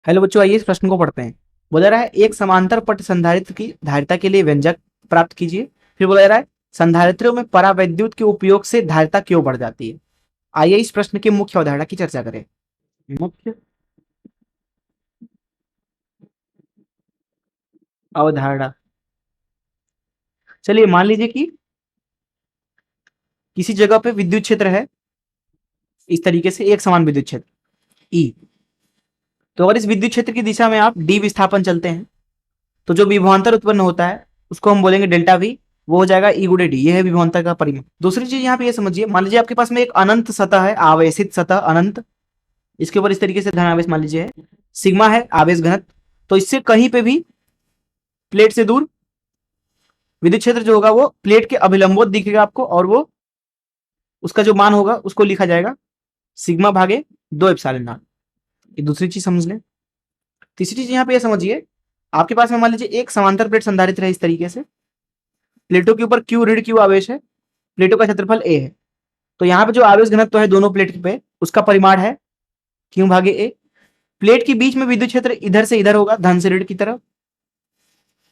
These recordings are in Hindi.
हेलो बच्चों, आइए इस प्रश्न को पढ़ते हैं। बोला रहा है एक समांतर पट संधारित्र की धारिता के लिए व्यंजक प्राप्त कीजिए। फिर बोला रहा है संधारित्रों में परावैद्युत के उपयोग से धारिता क्यों बढ़ जाती है। आइए इस प्रश्न की मुख्य अवधारणा की चर्चा करें। मुख्य अवधारणा, चलिए मान लीजिए कि किसी जगह पे विद्युत क्षेत्र है, इस तरीके से एक समान विद्युत क्षेत्र ई। तो अगर इस विद्युत क्षेत्र की दिशा में आप डी विस्थापन चलते हैं तो जो विभवांतर उत्पन्न होता है उसको हम बोलेंगे डेल्टा वी। वो हो जाएगा ई गुणे डी, ये है विभवांतर का परिमाण। दूसरी चीज यहाँ पे ये समझिए, मान लीजिए आपके पास में एक अनंत सतह है, आवेशित सतह अनंत। इसके ऊपर इस तरीके से धन आवेश मान लीजिए है, सिग्मा है आवेश घनत्व। तो इससे कहीं पे भी प्लेट से दूर विद्युत क्षेत्र जो होगा वो प्लेट के अभिलंबोत दिखेगा आपको, और वो उसका जो मान होगा उसको लिखा जाएगा सिग्मा भागे 2 एप्सिलॉन नॉट। ये दूसरी चीज समझ लें। तीसरी चीज यहाँ पे ये समझिए, आपके पास में मान लीजिए एक समांतर प्लेट संधारित्र है इस तरीके से, प्लेटों के ऊपर क्यू ऋण क्यू आवेश है, प्लेटों का क्षेत्रफल ए है। तो यहाँ पे जो आवेश घनत्व है दोनों प्लेट पे उसका परिमाण है क्यू भागे ए। प्लेट के बीच में विद्युत क्षेत्र इधर से इधर होगा, धन से ऋण की तरफ।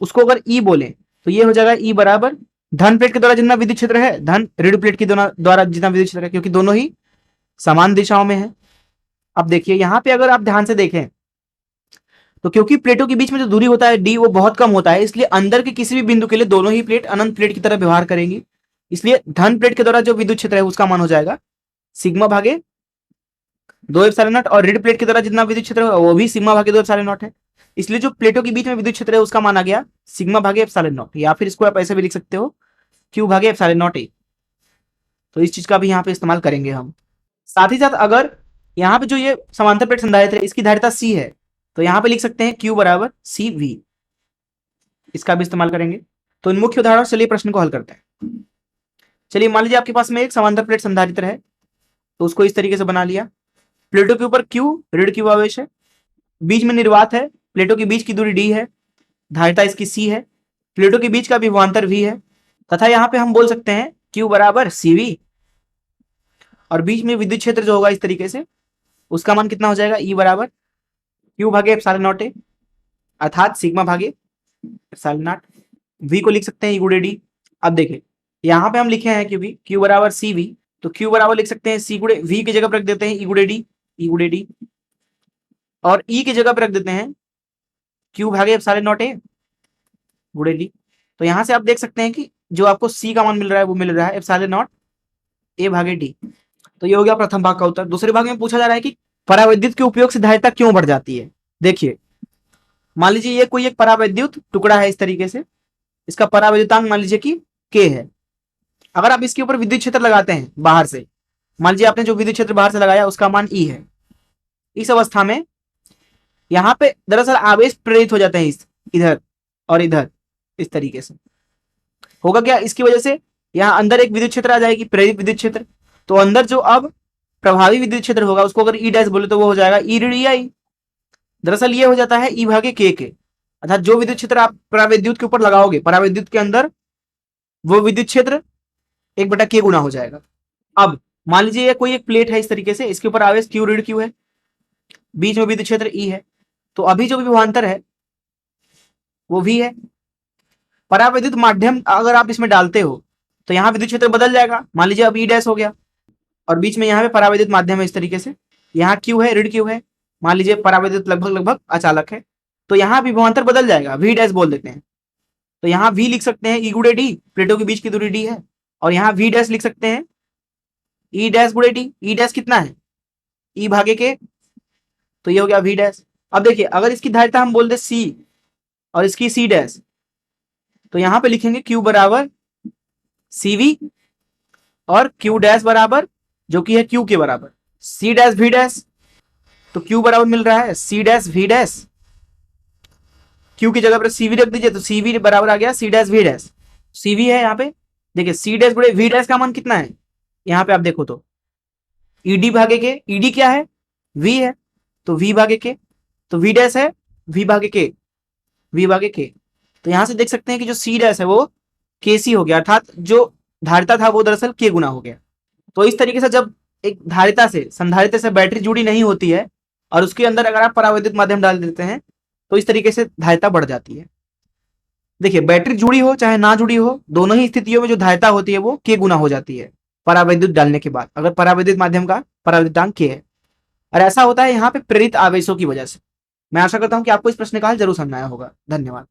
उसको अगर ई बोले तो ये हो जाएगा ई बराबर धन प्लेट के द्वारा जितना विद्युत क्षेत्र है धन ऋण प्लेट के द्वारा जितना विद्युत क्षेत्र है, क्योंकि दोनों ही समान दिशाओं में है। अब देखिए यहाँ पे अगर आप ध्यान से देखें तो क्योंकि प्लेटों के बीच में जो दूरी होता है डी वो बहुत कम होता है, इसलिए अंदर के किसी भी बिंदु के लिए दोनों ही प्लेट अनंत प्लेट की तरह व्यवहार करेंगी। इसलिए धन प्लेट के द्वारा जो विद्युत क्षेत्र है उसका मान हो जाएगा सिग्मा भागे 2 एप्सिलॉन नॉट, और ऋण प्लेट की तरह जितना विद्युत क्षेत्र है वो भी सिग्मा भागे 2 एप्सिलॉन नॉट है। इसलिए जो प्लेटों के बीच में विद्युत क्षेत्र है उसका मान आ गया सिग्मा भागे एप्सिलॉन नॉट, या फिर इसको आप ऐसे भी लिख सकते हो क्यू भागे एप्सिलॉन नॉट ए। तो इस चीज का भी यहाँ पे इस्तेमाल करेंगे हम। साथ ही साथ अगर यहाँ पे जो ये समांतर प्लेट संधारित्र है इसकी धारिता सी है तो यहाँ पे लिख सकते हैं क्यू बराबर सी वी, इसका भी इस्तेमाल करेंगे। तो इन मुख्य उदाहरणों से चलिए प्रश्न को हल करते हैं। चलिए मान लीजिए आपके पास में एक समांतर प्लेट संधारित्र है, तो उसको इस तरीके से बना लिया। प्लेटों के ऊपर क्यू ऋण क्यू आवेश है, बीच में निर्वात है, प्लेटों के बीच की दूरी डी है, धारिता इसकी सी है, प्लेटों के बीच का विभवांतर वी है, तथा यहाँ पे हम बोल सकते हैं क्यू बराबर सी वी। और बीच में विद्युत क्षेत्र जो होगा इस तरीके से उसका मान कितना हो जाएगा ई बराबर क्यू भागे एप्सिलॉन नॉट ए, अर्थात सिग्मा भागे एप्सिलॉन नॉट। वी को लिख सकते हैं ई गुणे डी। अब देखिए यहाँ पे हम लिखे हैं क्योंकि क्यू बराबर सी वी, तो क्यू बराबर लिख सकते हैं सी गुणे वी की जगह पर रख देते हैं ई गुणे डी, ई गुणे डी। और ई की जगह पर रख देते हैं क्यू भागे एप्सिलॉन नॉट ए गुणे डी। तो यहाँ से आप देख सकते हैं कि जो आपको सी का मान मिल रहा है वो मिल रहा है एप्सिलॉन नॉट ए भागे डी। तो ये हो गया प्रथम भाग का उत्तर। दूसरे भाग में पूछा जा रहा है कि परावैद्युत के उपयोग से धारिता क्यों बढ़ जाती है। देखिए मान लीजिए ये कोई एक परावैद्युत टुकड़ा है इस तरीके से, इसका परावैद्युतांक मान लीजिए कि के है। अगर आप इसके ऊपर विद्युत क्षेत्र लगाते हैं बाहर से, मान लीजिए आपने जो विद्युत क्षेत्र बाहर से लगाया उसका मान ई है, इस अवस्था में यहाँ पे दरअसल आवेश प्रेरित हो जाते हैं इधर और इधर। इस तरीके से होगा क्या, इसकी वजह से यहाँ अंदर एक विद्युत क्षेत्र आ जाएगी, प्रेरित विद्युत क्षेत्र। तो अंदर जो अब प्रभावी विद्युत क्षेत्र होगा उसको अगर ई डैश बोले तो वो हो जाएगा ई ऋण ई आई। दरअसल ये हो जाता है ई भागे के, अर्थात जो विद्युत क्षेत्र आप परावैद्युत के ऊपर लगाओगे परावैद्युत के अंदर वो विद्युत क्षेत्र 1 बटा के गुना हो जाएगा। अब मान लीजिए ये कोई एक प्लेट है इस तरीके से, इसके ऊपर आवेश क्यू ऋण क्यू है, बीच में विद्युत क्षेत्र ई है, तो अभी जो विभवांतर है वो भी है। परावैद्युत माध्यम अगर आप इसमें डालते हो तो यहाँ विद्युत क्षेत्र बदल जाएगा। मान लीजिए अब ई डैश हो गया और बीच में यहाँ पे परावैद्युत माध्यम है इस तरीके से, यहाँ क्यू है ऋण क्यू है, मान लीजिए परावैद्युत लगभग लगभग अचालक है, तो यहाँ विभवांतर बदल जाएगा, वी डैश बोल देते हैं। तो यहाँ वी लिख सकते हैं ई गुणे डी, प्लेटों के बीच की दूरी डी है, और यहाँ वी डैश लिख सकते हैं ई डैश गुणे डी। ई डैश कितना है ई भागे के, तो ये हो गया वी डैश। अब देखिए अगर इसकी धारिता हम बोल दे सी और इसकी सी डैश, तो यहाँ पे लिखेंगे क्यू बराबर सी वी और क्यू डैश बराबर जो कि है क्यू के बराबर सी डैश वी डैश। तो क्यू बराबर मिल रहा है C dash V dash, Q की जगह पर सी वी रख दीजिए तो सी वी बराबर आ गया C dash V dash. C V है यहाँ पे, देखिए सी डैश गुणे वी डैश का मान कितना है, यहाँ पे आप देखो तो ईडी भागे के, ईडी क्या है वी है, तो वी भागे के, तो वी डैश है वी भागे के, वी भागे के। तो यहां से देख सकते हैं कि जो सी डैश है वो के सी हो गया, अर्थात जो धारिता था वो दरअसल के गुना हो गया। तो इस तरीके से जब एक धारिता से संधारित्र से बैटरी जुड़ी नहीं होती है और उसके अंदर अगर आप परावैद्युत माध्यम डाल देते हैं तो इस तरीके से धारिता बढ़ जाती है। देखिए बैटरी जुड़ी हो चाहे ना जुड़ी हो, दोनों ही स्थितियों में जो धारिता होती है वो k गुना हो जाती है परावैद्युत डालने के बाद, अगर परावैद्युत माध्यम का परावैद्युतांक k है। और ऐसा होता है यहाँ पे प्रेरित आवेशों की वजह से। मैं आशा करता हूं कि आपको इस प्रश्न का हल जरूर समझ आया होगा। धन्यवाद।